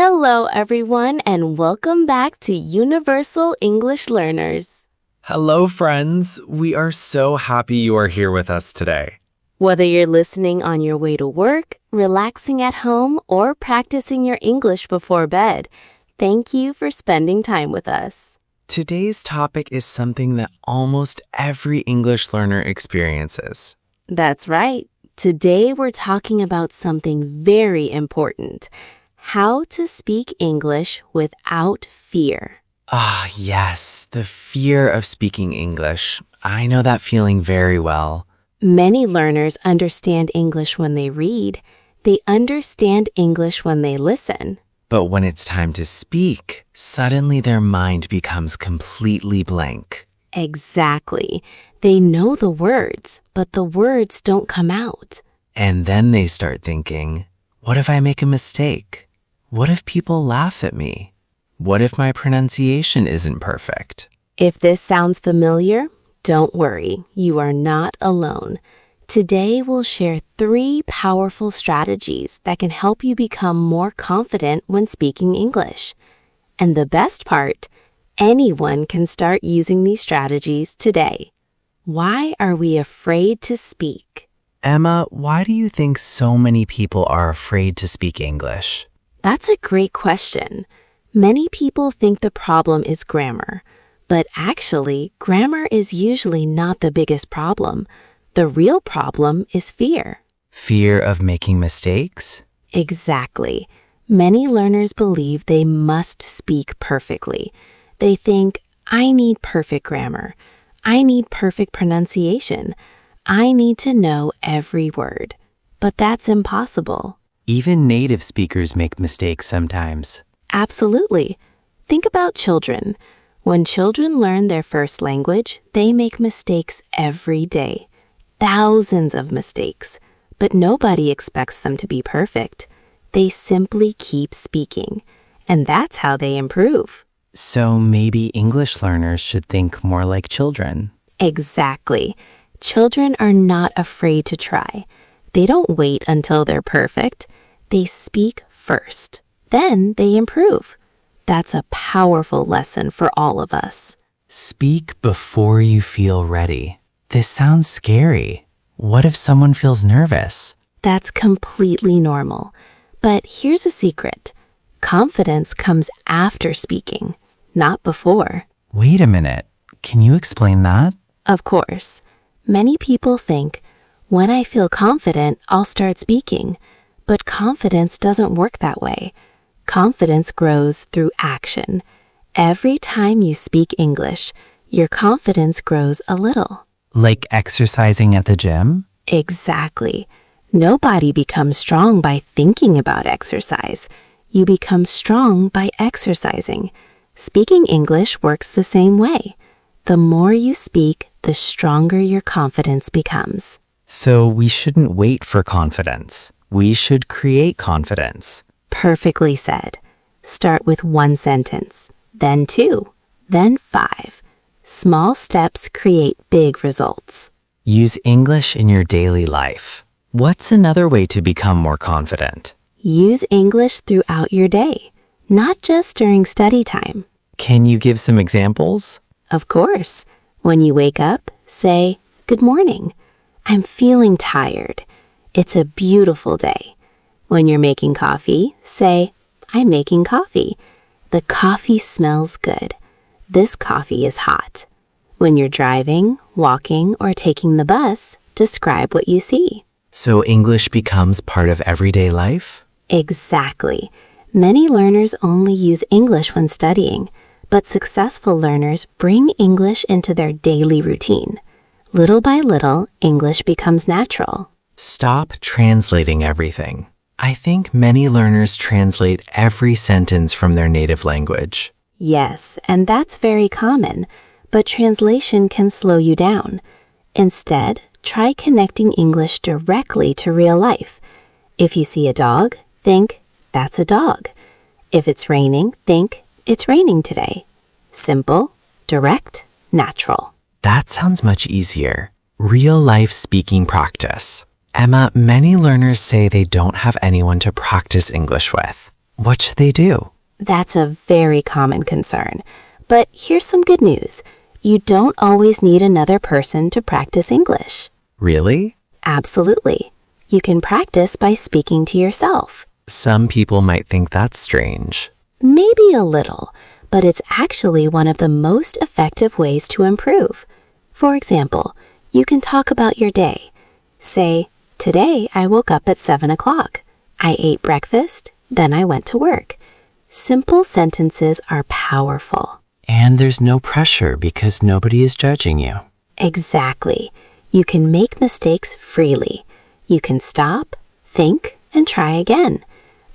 Hello, everyone, and welcome back to Universal English Learners. Hello, friends. We are so happy you are here with us today. Whether you're listening on your way to work, relaxing at home, or practicing your English before bed, thank you for spending time with us. Today's topic is something that almost every English learner experiences. That's right. Today we're talking about something very important: how to speak English without fear. Yes, the fear of speaking English. I know that feeling very well. Many learners understand English when they read. They understand English when they listen. But when it's time to speak, suddenly their mind becomes completely blank. Exactly. They know the words, but the words don't come out. And then they start thinking, what if I make a mistake? What if people laugh at me? What if my pronunciation isn't perfect? If this sounds familiar, don't worry, you are not alone. Today we'll share 3 powerful strategies that can help you become more confident when speaking English. And the best part, anyone can start using these strategies today. Why are we afraid to speak? Emma, why do you think so many people are afraid to speak English? That's a great question. Many people think the problem is grammar, but actually, grammar is usually not the biggest problem. The real problem is fear. Fear of making mistakes? Exactly. Many learners believe they must speak perfectly. They think, I need perfect grammar. I need perfect pronunciation. I need to know every word. But that's impossible. Even native speakers make mistakes sometimes. Absolutely. Think about children. When children learn their first language, they make mistakes every day. Thousands of mistakes. But nobody expects them to be perfect. They simply keep speaking. And that's how they improve. So maybe English learners should think more like children. Exactly. Children are not afraid to try. They don't wait until they're perfect. They speak first. Then they improve. That's a powerful lesson for all of us. Speak before you feel ready. This sounds scary. What if someone feels nervous? That's completely normal. But here's a secret. Confidence comes after speaking, not before. Wait a minute. Can you explain that? Of course. Many people think, when I feel confident, I'll start speaking. But confidence doesn't work that way. Confidence grows through action. Every time you speak English, your confidence grows a little. Like exercising at the gym? Exactly. Nobody becomes strong by thinking about exercise. You become strong by exercising. Speaking English works the same way. The more you speak, the stronger your confidence becomes. So we shouldn't wait for confidence. We should create confidence. Perfectly said. Start with 1 sentence, then 2, then 5. Small steps create big results. Use English in your daily life. What's another way to become more confident? Use English throughout your day, not just during study time. Can you give some examples? Of course. When you wake up, say, "Good morning. I'm feeling tired. It's a beautiful day." When you're making coffee, say, "I'm making coffee. The coffee smells good. This coffee is hot." When you're driving, walking, or taking the bus, describe what you see. So English becomes part of everyday life? Exactly. Many learners only use English when studying, but successful learners bring English into their daily routine. Little by little, English becomes natural. Stop translating everything. I think many learners translate every sentence from their native language. Yes, and that's very common, but translation can slow you down. Instead, try connecting English directly to real life. If you see a dog, think, "That's a dog." If it's raining, think, "It's raining today." Simple, direct, natural. That sounds much easier. Real-life speaking practice. Emma, many learners say they don't have anyone to practice English with. What should they do? That's a very common concern. But here's some good news. You don't always need another person to practice English. Really? Absolutely. You can practice by speaking to yourself. Some people might think that's strange. Maybe a little, but it's actually one of the most effective ways to improve. For example, you can talk about your day. Say, today I woke up at 7 o'clock. I ate breakfast, then I went to work. Simple sentences are powerful. And there's no pressure because nobody is judging you. Exactly. You can make mistakes freely. You can stop, think, and try again.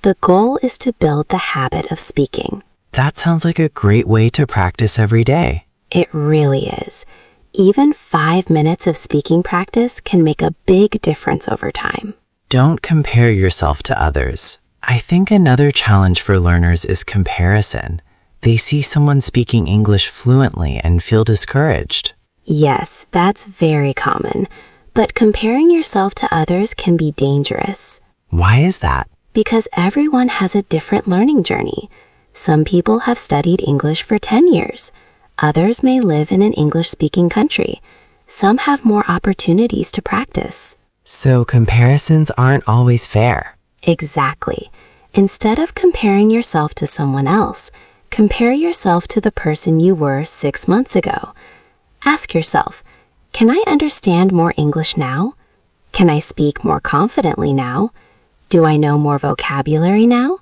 The goal is to build the habit of speaking. That sounds like a great way to practice every day. It really is. Even 5 minutes of speaking practice can make a big difference over time. Don't compare yourself to others. I think another challenge for learners is comparison. They see someone speaking English fluently and feel discouraged. Yes, that's very common. But comparing yourself to others can be dangerous. Why is that? Because everyone has a different learning journey. Some people have studied English for 10 years. Others may live in an English-speaking country. Some have more opportunities to practice. So comparisons aren't always fair. Exactly. Instead of comparing yourself to someone else, compare yourself to the person you were 6 months ago. Ask yourself, can I understand more English now? Can I speak more confidently now? Do I know more vocabulary now?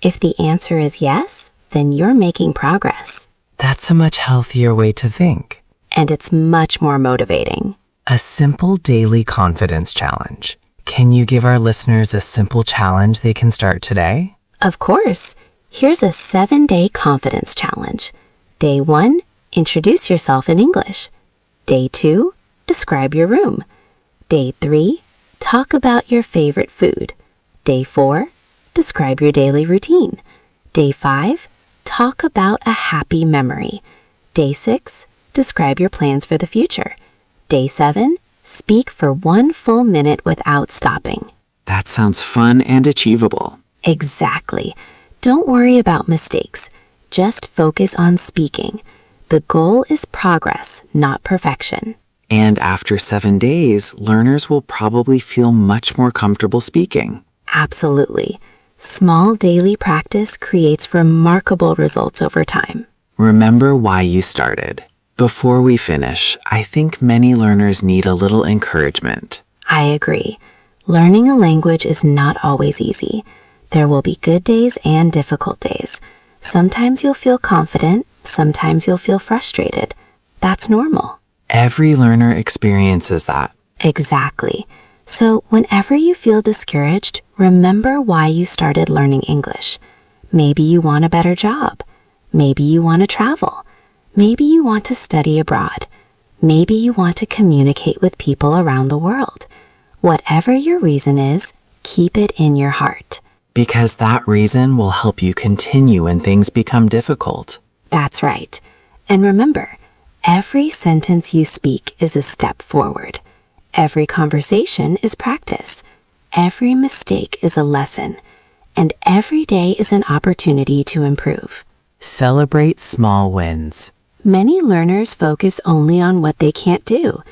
If the answer is yes, then you're making progress. That's a much healthier way to think. And it's much more motivating. A simple daily confidence challenge. Can you give our listeners a simple challenge they can start today? Of course. Here's a 7-day confidence challenge. Day 1, introduce yourself in English. Day 2, describe your room. Day 3, talk about your favorite food. Day 4, describe your daily routine. Day 5, talk about a happy memory. Day 6, describe your plans for the future. Day 7, speak for 1 full minute without stopping. That sounds fun and achievable. Exactly. Don't worry about mistakes. Just focus on speaking. The goal is progress, not perfection. And after 7 days, learners will probably feel much more comfortable speaking. Absolutely. Small daily practice creates remarkable results over time. Remember why you started. Before we finish, I think many learners need a little encouragement. I agree. Learning a language is not always easy. There will be good days and difficult days. Sometimes you'll feel confident, sometimes you'll feel frustrated. That's normal. Every learner experiences that. Exactly. So whenever you feel discouraged, remember why you started learning English. Maybe you want a better job. Maybe you want to travel. Maybe you want to study abroad. Maybe you want to communicate with people around the world. Whatever your reason is, keep it in your heart. Because that reason will help you continue when things become difficult. That's right. And remember, every sentence you speak is a step forward. Every conversation is practice. Every mistake is a lesson. And every day is an opportunity to improve. Celebrate small wins. Many learners focus only on what they can't do,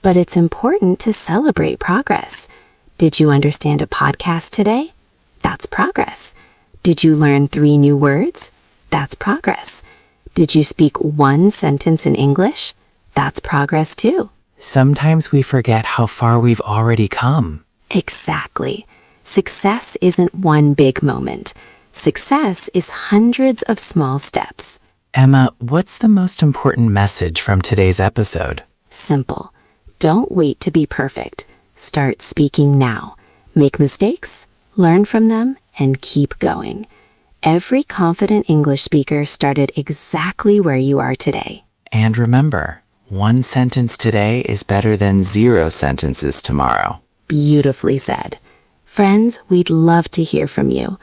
but it's important to celebrate progress. Did you understand a podcast today? That's progress. Did you learn 3 new words? That's progress. Did you speak 1 sentence in English? That's progress too. Sometimes we forget how far we've already come. Exactly. Success isn't one big moment. Success is hundreds of small steps. Emma, what's the most important message from today's episode? Simple. Don't wait to be perfect. Start speaking now. Make mistakes, learn from them, and keep going. Every confident English speaker started exactly where you are today. And remember, 1 sentence today is better than 0 sentences tomorrow. Beautifully said. Friends, we'd love to hear from you.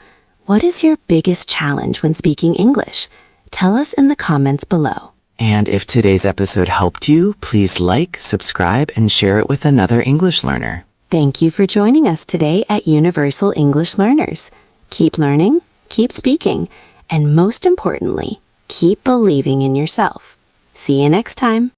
What is your biggest challenge when speaking English? Tell us in the comments below. And if today's episode helped you, please like, subscribe, and share it with another English learner. Thank you for joining us today at Universal English Learners. Keep learning, keep speaking, and most importantly, keep believing in yourself. See you next time.